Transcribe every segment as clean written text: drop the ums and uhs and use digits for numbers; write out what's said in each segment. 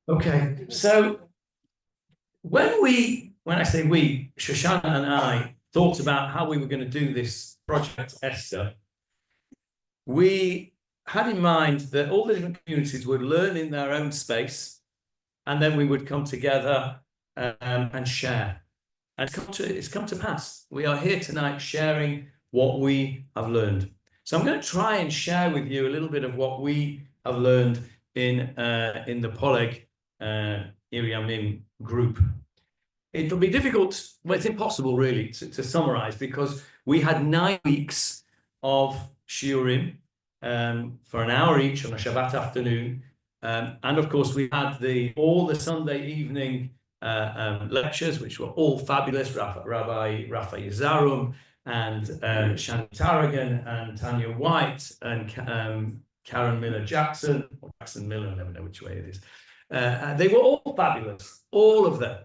Okay, so when I say we, Shoshana and I thought about how we were going to do this project, Esther, we had in mind that all the different communities would learn in their own space, and then we would come together and share. And it's come to pass. We are here tonight sharing what we have learned. So I'm going to try and share with you a little bit of what we have learned in the Poleg Iriamim group. It'll be difficult, well, it's impossible really to summarize, because we had 9 weeks of shiurim for an hour each on a Shabbat afternoon. And of course, we had all the Sunday evening lectures, which were all fabulous. Rabbi Rafa Yezarum and Shani Tarragon and Tanya White and Karen Miller Jackson, or Jackson Miller, I never know which way it is. They were all fabulous, all of them.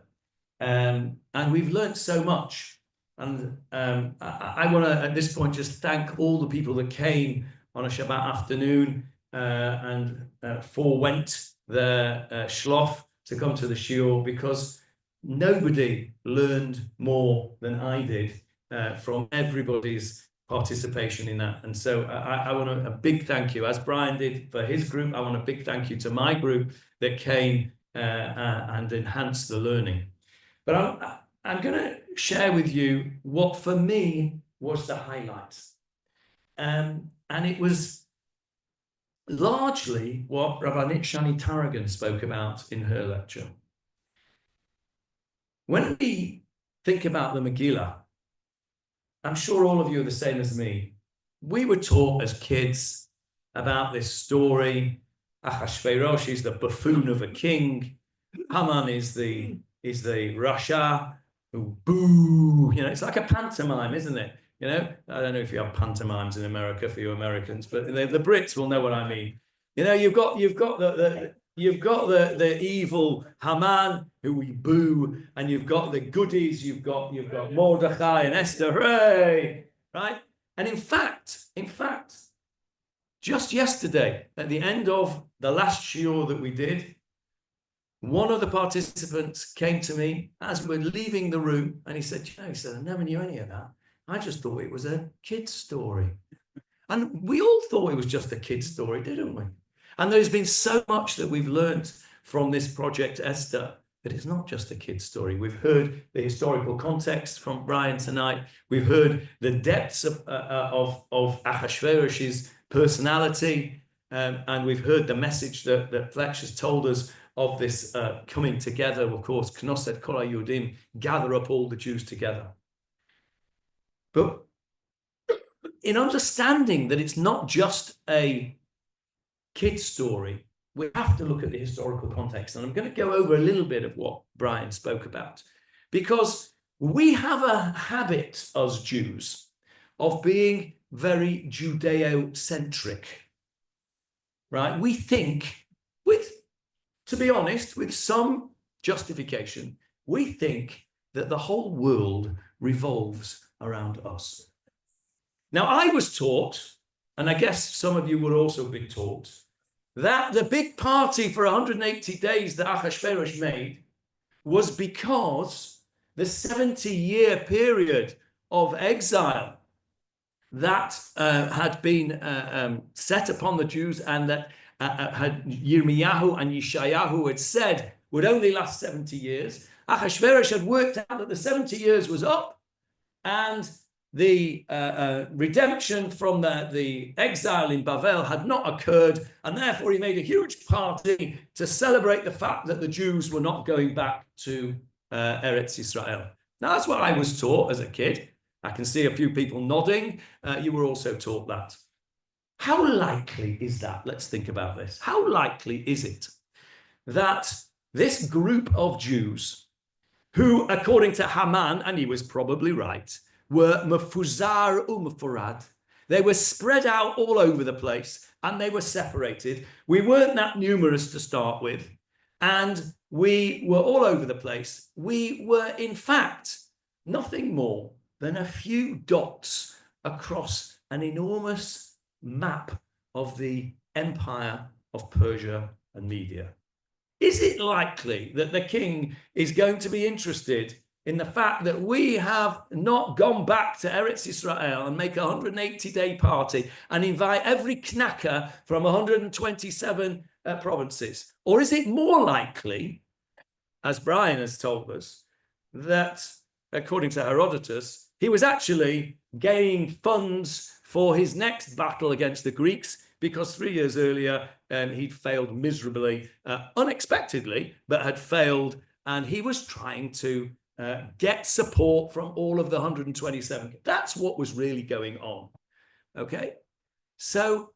And we've learned so much. And I want to, at this point, just thank all the people that came on a Shabbat afternoon and forewent their shlof to come to the shiur, because nobody learned more than I did from everybody's participation in that. And so I want a big thank you, as Brian did for his group. I want a big thank you to my group that came and enhanced the learning. But I'm going to share with you what for me was the highlight. And it was largely what Rabbi Shani Tarragon spoke about in her lecture. When we think about the Megillah, I'm sure all of you are the same as me. We were taught as kids about this story. Achashverosh is the buffoon of a king. Haman is the Rasha who boo. You know, it's like a pantomime, isn't it? You know, I don't know if you have pantomimes in America for you Americans, but the Brits will know what I mean. You know, you've got the evil Haman who we boo, and you've got the goodies. You've got Mordechai and Esther, hooray, right? And in fact, just yesterday, at the end of the last shiur that we did, one of the participants came to me as we're leaving the room, and he said, "You know," he said, "I never knew any of that. I just thought it was a kid's story." And we all thought it was just a kid's story, didn't we? And there's been so much that we've learned from this project, Esther, that it's not just a kid's story. We've heard the historical context from Brian tonight. We've heard the depths of Achashverosh's personality, and we've heard the message that Fletch has told us of this coming together. Of course, Knosset Kol HaYudim, gather up all the Jews together. But in understanding that it's not just a kid's story, we have to look at the historical context. And I'm going to go over a little bit of what Brian spoke about, because we have a habit as Jews of being very Judeo-centric, right? We think, to be honest, with some justification, we think that the whole world revolves around us. Now, I was taught, and I guess some of you will also be taught, that the big party for 180 days that Achashverosh made was because the 70-year period of exile that had been set upon the Jews, and that had Yirmiyahu and Yeshayahu had said would only last 70 years. Achashverosh had worked out that the 70 years was up, and the redemption from the exile in Bavel had not occurred, and therefore he made a huge party to celebrate the fact that the Jews were not going back to Eretz Israel. Now, that's what I was taught as a kid. I can see a few people nodding. You were also taught that. How likely is that? Let's think about this. How likely is it that this group of Jews, who, according to Haman, and he was probably right, were mefuzar umefurad, they were spread out all over the place, and they were separated. We weren't that numerous to start with, and we were all over the place. We were, in fact, nothing more than a few dots across an enormous map of the empire of Persia and Media. is it likely that the king is going to be interested in the fact that we have not gone back to Eretz Israel and make a 180-day party and invite every knacker from 127 provinces? Or is it more likely, as Brian has told us, that, according to Herodotus, he was actually gaining funds for his next battle against the Greeks because 3 years earlier he'd failed miserably, unexpectedly, but had failed, and he was trying to get support from all of the 127. That's what was really going on. Okay, so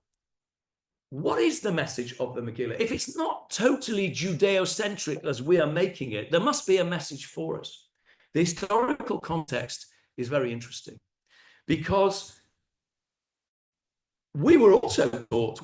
what is the message of the Megillah? If it's not totally Judeo-centric as we are making it, there must be a message for us. The historical context is very interesting because we were also taught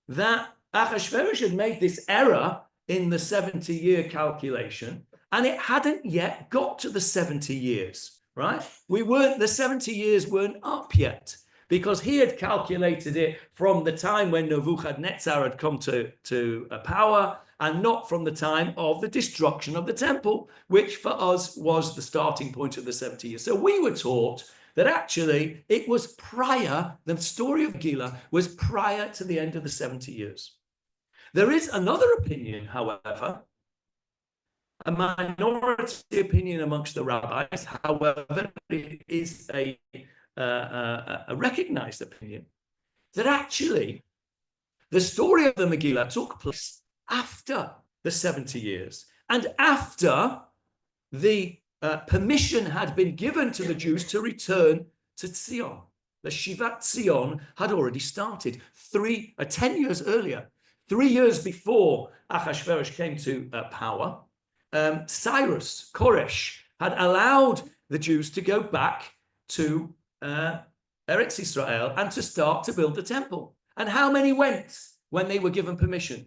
that Achashverosh had made this error in the 70-year calculation, and it hadn't yet got to the 70 years, right? The 70 years weren't up yet, because he had calculated it from the time when Nebuchadnezzar had come to power, and not from the time of the destruction of the temple, which for us was the starting point of the 70 years. So we were taught that actually it was prior, the story of Megillah was prior to the end of the 70 years. There is another opinion, however, a minority opinion amongst the rabbis, however, it is a recognized opinion, that actually the story of the Megillah took place after the 70 years and after the permission had been given to the Jews to return to Zion. The Shivat Zion had already started 10 years earlier. 3 years before Achashverosh came to power, Cyrus, Koresh, had allowed the Jews to go back to Eretz Israel and to start to build the temple. And how many went when they were given permission?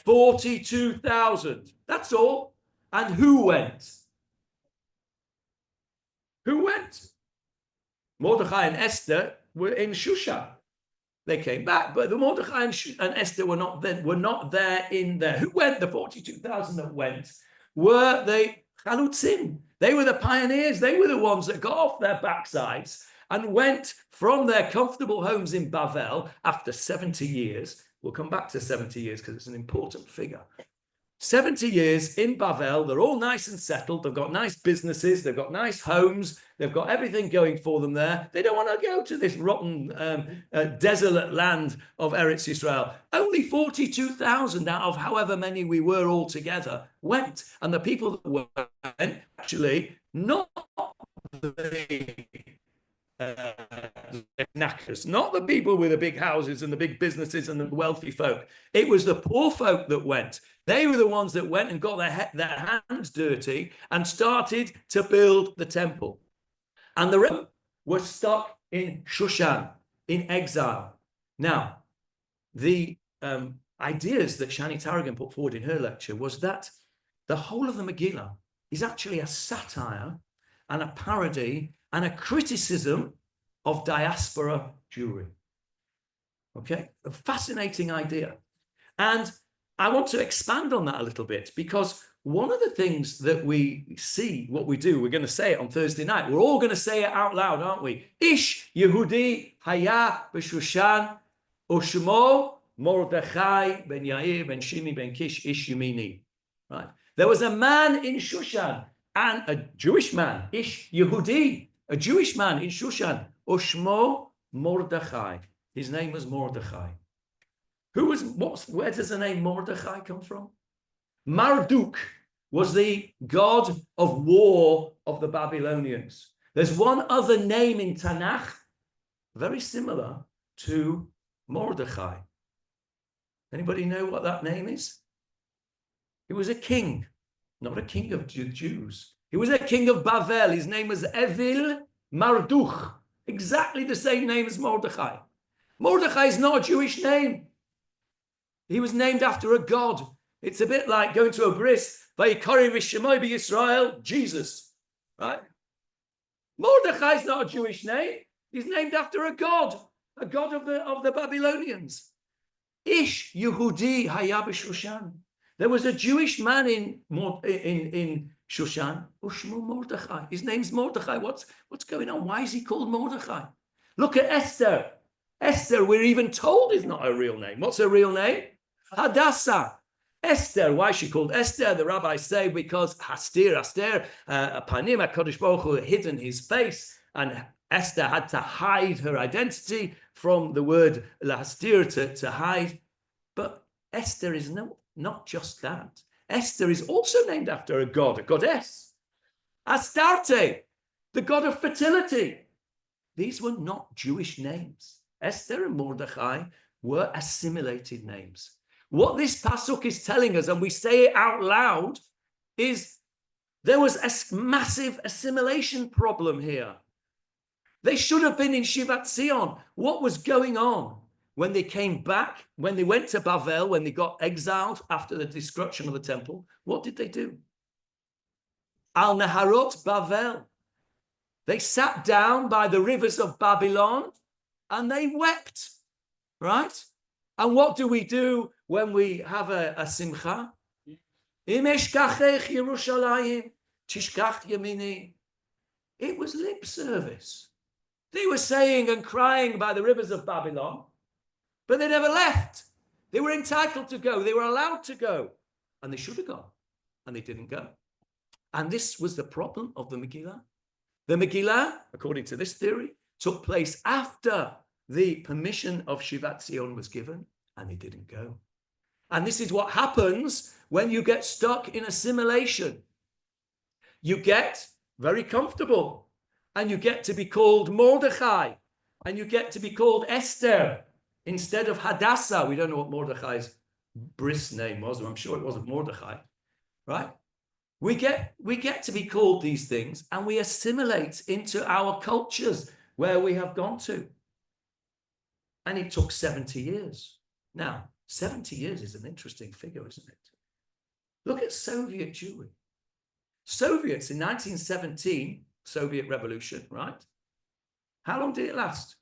42,000. That's all. And who went? Who went? Mordechai and Esther were in Shushan. They came back, but the Mordechai and Esther were not there in there. Who went? The 42,000 that went were the Chalutzim. They were the pioneers. They were the ones that got off their backsides and went from their comfortable homes in Bavel after 70 years. We'll come back to 70 years because it's an important figure. 70 years in Bavel, they're all nice and settled. They've got nice businesses. They've got nice homes. They've got everything going for them there. They don't want to go to this rotten, desolate land of Eretz Israel. Only 42,000 out of however many we were all together went. And the people that went, actually, not the knackers, not the people with the big houses and the big businesses and the wealthy folk. It was the poor folk that went. They were the ones that went and got their hands dirty and started to build the temple. And the rest were stuck in Shushan, in exile. Now, the ideas that Shani Tarragon put forward in her lecture was that the whole of the Megillah is actually a satire and a parody and a criticism of diaspora Jewry. Okay, a fascinating idea. And I want to expand on that a little bit, because one of the things that we see, what we do, we're going to say it on Thursday night. We're all going to say it out loud, aren't we? Ish Yehudi haya b'Shushan u'shmo Mordechai ben Yair ben Shimi ben Kish ish Yemini. Right. There was a man in Shushan, and a Jewish man, Ish Yehudi, a Jewish man in Shushan, u'shmo Mordechai. His name was Mordechai. Where does the name Mordechai come from? Marduk was the god of war of the Babylonians. There's one other name in Tanakh very similar to Mordechai. Anybody know what that name is? He was a king, not a king of Jews. He was a king of Bavel. His name was Evil Marduk, exactly the same name as Mordechai. Mordechai is not a Jewish name. He was named after a god. It's a bit like going to a bris, Vayikari V'Shemai B'Yisrael, Jesus, right? Mordechai is not a Jewish name. He's named after a god of the Babylonians. Ish Yehudi haya b'Shushan. There was a Jewish man in Shushan, Ushmu Mordechai. His name's Mordechai. What's going on? Why is he called Mordechai? Look at Esther. Esther, we're even told is not her real name. What's her real name? Hadassah. Esther, why is she called Esther? The rabbis say because Esther, Panim HaKadosh Baruch Hu hidden his face, and Esther had to hide her identity from the word lahastir, to hide. But Esther is not just that. Esther is also named after a god, a goddess. Astarte, the god of fertility. These were not Jewish names. Esther and Mordechai were assimilated names. What this pasuk is telling us, and we say it out loud, is there was a massive assimilation problem here. They should have been in Shivat Zion. What was going on? When they came back, when they went to Bavel, when they got exiled after the destruction of the temple, what did they do? Al Naharot Bavel. They sat down by the rivers of Babylon and they wept, right? And what do we do when we have a simcha? Im eshkachech Yerushalayim, tishkach yamini. It was lip service. They were saying and crying by the rivers of Babylon, but they never left. They were entitled to go. They were allowed to go. And they should have gone. And they didn't go. And this was the problem of the Megillah. The Megillah, according to this theory, took place after the permission of Shivat Zion was given, and they didn't go. And this is what happens when you get stuck in assimilation. You get very comfortable, and you get to be called Mordechai, and you get to be called Esther instead of Hadassah. We don't know what Mordechai's bris name was. I'm sure it wasn't Mordechai, right? We get to be called these things, and we assimilate into our cultures where we have gone to. And it took 70 years. Now, 70 years is an interesting figure, isn't it? Look at Soviet Jewry. Soviets in 1917, Soviet Revolution, right? How long did it last?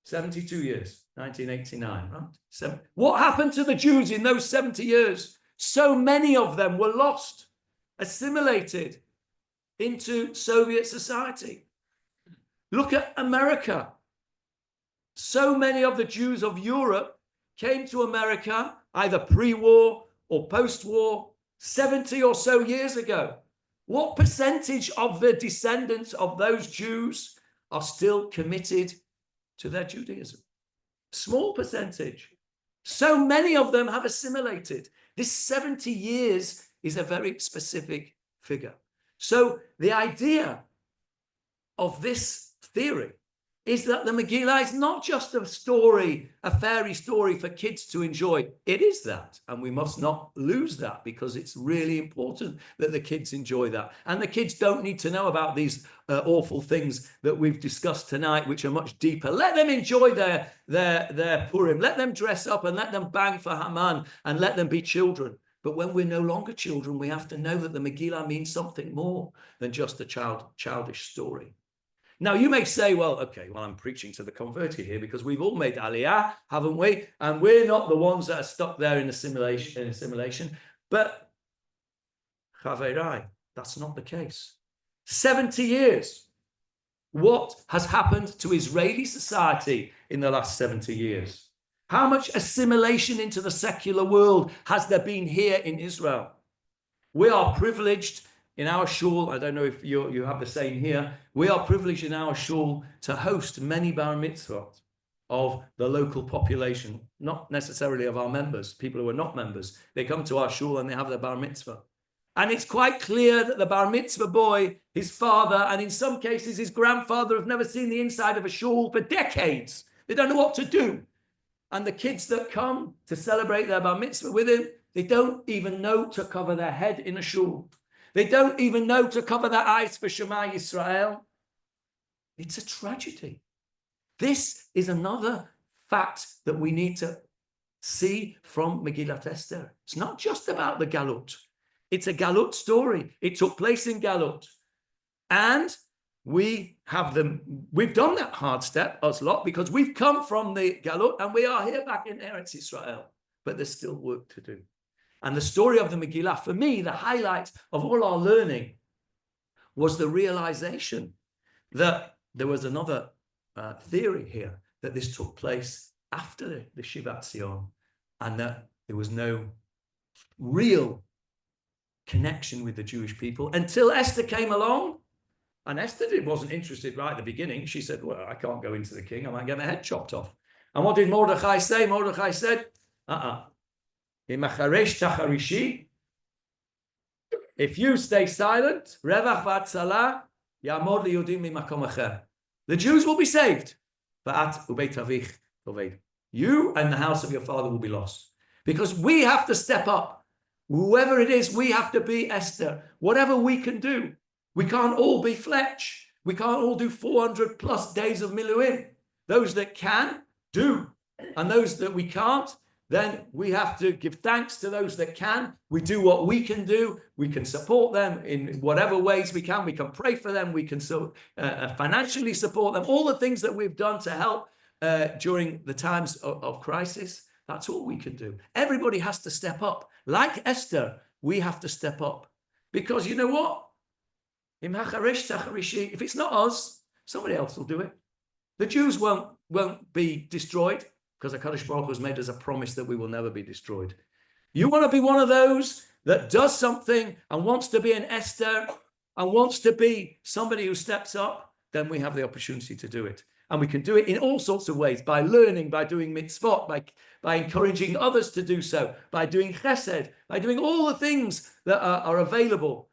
72 years, 1989, right? So what happened to the Jews in those 70 years? So many of them were lost, assimilated into Soviet society. Look at America. So many of the Jews of Europe came to America either pre-war or post-war 70 or so years ago. What percentage of the descendants of those Jews are still committed to their Judaism? Small percentage. So many of them have assimilated. This 70 years is a very specific figure. So the idea of this theory is that the Megillah is not just a story, a fairy story for kids to enjoy. It is that, and we must not lose that, because it's really important that the kids enjoy that. And the kids don't need to know about these awful things that we've discussed tonight, which are much deeper. Let them enjoy their Purim. Let them dress up and let them bang for Haman and let them be children. But when we're no longer children, we have to know that the Megillah means something more than just a childish story. Now, you may say, well, okay, well, I'm preaching to the converted here because we've all made aliyah, haven't we? And we're not the ones that are stuck there in assimilation. But, Chaverai, that's not the case. 70 years. What has happened to Israeli society in the last 70 years? How much assimilation into the secular world has there been here in Israel? We are privileged in our shul. I don't know if you have the same here. We are privileged in our shul to host many bar mitzvot of the local population, not necessarily of our members, people who are not members. They come to our shul and they have their bar mitzvah. And it's quite clear that the bar mitzvah boy, his father, and in some cases his grandfather, have never seen the inside of a shul for decades. They don't know what to do. And the kids that come to celebrate their bar mitzvah with him, they don't even know to cover their head in a shul. They don't even know to cover their eyes for Shema Yisrael. It's a tragedy. This is another fact that we need to see from Megillat Esther. It's not just about the Galut. It's a Galut story. It took place in Galut. And we have them. We've done that hard step, us lot, because we've come from the Galut and we are here back in Eretz Israel. But there's still work to do. And the story of the Megillah, for me, the highlight of all our learning was the realization that there was another theory here, that this took place after the Shivat Siyum, and that there was no real connection with the Jewish people until Esther came along. And Esther wasn't interested right at the beginning. She said, well, I can't go into the king. I might get my head chopped off. And what did Mordechai say? Mordechai said, if you stay silent, the Jews will be saved. You and the house of your father will be lost. Because we have to step up. Whoever it is, we have to be Esther. Whatever we can do. We can't all be Fletch. We can't all do 400 plus days of Miluim. Those that can, do. And those that we can't, then we have to give thanks to those that can. We do what we can do. We can support them in whatever ways we can. We can pray for them. We can financially support them. All the things that we've done to help during the times of crisis, that's all we can do. Everybody has to step up. Like Esther, we have to step up. Because you know what? If it's not us, somebody else will do it. The Jews won't be destroyed, because HaKadosh Baruch Hu has made us a promise that we will never be destroyed. You want to be one of those that does something and wants to be an Esther and wants to be somebody who steps up, then we have the opportunity to do it. And we can do it in all sorts of ways, by learning, by doing mitzvot, by encouraging others to do so, by doing chesed, by doing all the things that are available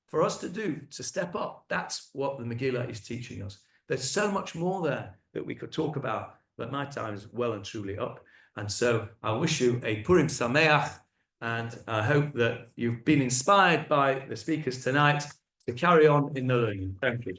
for us to do, to step up. That's what the Megillah is teaching us. There's so much more there that we could talk about, but my time is well and truly up. And so I wish you a Purim Sameach, and I hope that you've been inspired by the speakers tonight to carry on in the learning. Thank you.